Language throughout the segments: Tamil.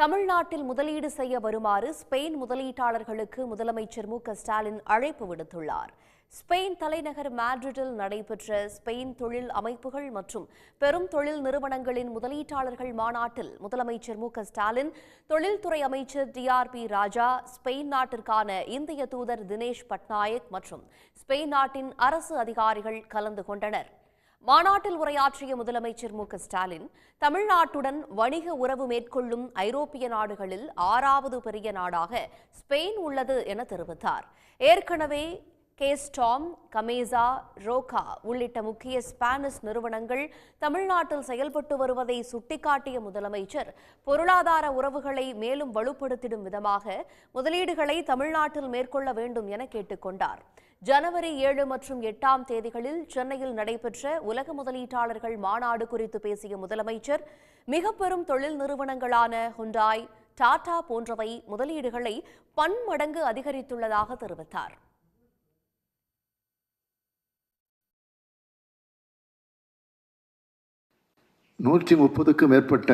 தமிழ்நாட்டில் முதலீடு செய்ய வருமாறு ஸ்பெயின் முதலீட்டாளர்களுக்கு முதலமைச்சர் மு.க.ஸ்டாலின் அழைப்பு விடுத்துள்ளார். ஸ்பெயின் தலைநகர் மேட்ரிடில் நடைபெற்ற ஸ்பெயின் தொழில் அமைப்புகள் மற்றும் பெரும் தொழில் நிறுவனங்களின் முதலீட்டாளர்கள் மாநாட்டில் முதலமைச்சர் மு.க.ஸ்டாலின், தொழில்துறை அமைச்சர் டி.ஆர்.பி. ராஜா, ஸ்பெயின் நாட்டிற்கான இந்திய தூதர் தினேஷ் பட்நாயக் மற்றும் ஸ்பெயின் நாட்டின் அரசு அதிகாரிகள் கலந்து கொண்டனர். மாநாட்டில் உரையாற்றிய முதலமைச்சர் மு.க.ஸ்டாலின், தமிழ்நாட்டுடன் வணிக உறவு மேற்கொள்ளும் ஐரோப்பிய நாடுகளில் 6வது பெரிய நாடாக ஸ்பெயின் உள்ளது என தெரிவித்தார். ஏற்கனவே கேஸ்டாம், கமேசா, ரோகா உள்ளிட்ட முக்கிய ஸ்பானிஷ் நிறுவனங்கள் தமிழ்நாட்டில் செயல்பட்டு வருவதை சுட்டிக்காட்டிய முதலமைச்சர், பொருளாதார உறவுகளை மேலும் வலுப்படுத்திடும் விதமாக முதலீடுகளை தமிழ்நாட்டில் மேற்கொள்ள வேண்டும் என கேட்டுக் கொண்டார். ஜனவரி 7 மற்றும் 8ஆம் தேதிகளில் சென்னையில் நடைபெற்ற உலக முதலீட்டாளர்கள் மாநாடு குறித்து பேசிய முதலமைச்சர், மிக பெரும் தொழில் நிறுவனங்களான ஹுண்டாய், டாடா போன்றவை முதலீடுகளை பன்மடங்கு அதிகரித்துள்ளதாக தெரிவித்தார். க்கும் மேற்பட்ட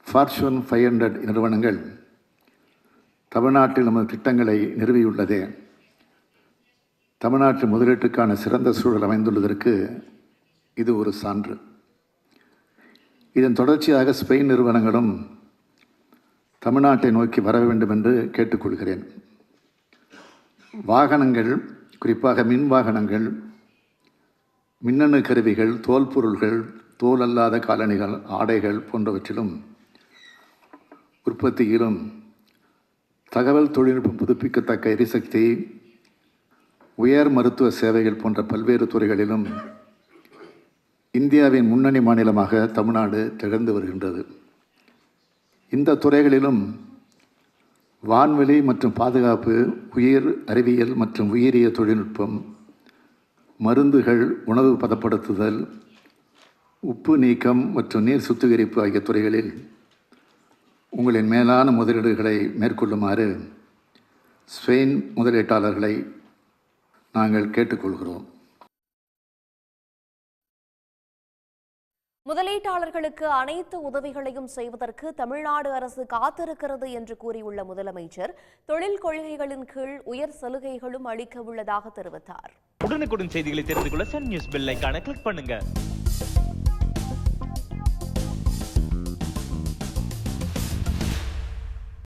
ஃபார்ச்சூன் 500 நிறுவனங்கள் தமிழ்நாட்டில் நமது திட்டங்களை நிறுவியுள்ளதே தமிழ்நாட்டு முதலீட்டுக்கான சிறந்த சூழல் அமைந்துள்ளதற்கு இது ஒரு சான்று. இதன் தொடர்ச்சியாக ஸ்பெயின் நிறுவனங்களும் தமிழ்நாட்டை நோக்கி வர வேண்டும் என்று கேட்டுக்கொள்கிறேன். வாகனங்கள், குறிப்பாக மின் வாகனங்கள், மின்னணு கருவிகள், தோல் பொருள்கள், தோல் அல்லாத காலணிகள், ஆடைகள் போன்றவற்றிலும் உற்பத்தியிலும் தகவல் தொழில்நுட்பம், புதுப்பிக்கத்தக்க எரிசக்தி, உயர் மருத்துவ சேவைகள் போன்ற பல்வேறு துறைகளிலும் இந்தியாவின் முன்னணி மாநிலமாக தமிழ்நாடு திகழ்ந்து வருகின்றது. இந்த துறைகளிலும் வான்வெளி மற்றும் பாதுகாப்பு, உயிர் அறிவியல் மற்றும் உயிரிய தொழில்நுட்பம், மருந்துகள், உணவு பதப்படுத்துதல், உப்பு நீக்கம் மற்றும் நீர் சுத்திகரிப்பு ஆகிய துறைகளில் உங்களின் மேலான முதலீடுகளை மேற்கொள்ளுமாறு ஸ்பெயின் முதலீட்டாளர்களை நாங்கள் கேட்டுக்கொள்கிறோம். முதலீட்டாளர்களுக்கு அனைத்து உதவிகளையும் செய்வதற்கு தமிழ்நாடு அரசு காத்திருக்கிறது என்று கூறியுள்ள முதலமைச்சர், தொழில் கொள்கைகளின் கீழ் உயர் சலுகைகளும் அளிக்க உள்ளதாக தெரிவித்தார். உடனுக்குடன் செய்திகளை தெரிந்து கொள்ள சன் நியூஸ் பெல் ஐகானை கிளிக் பண்ணுங்க.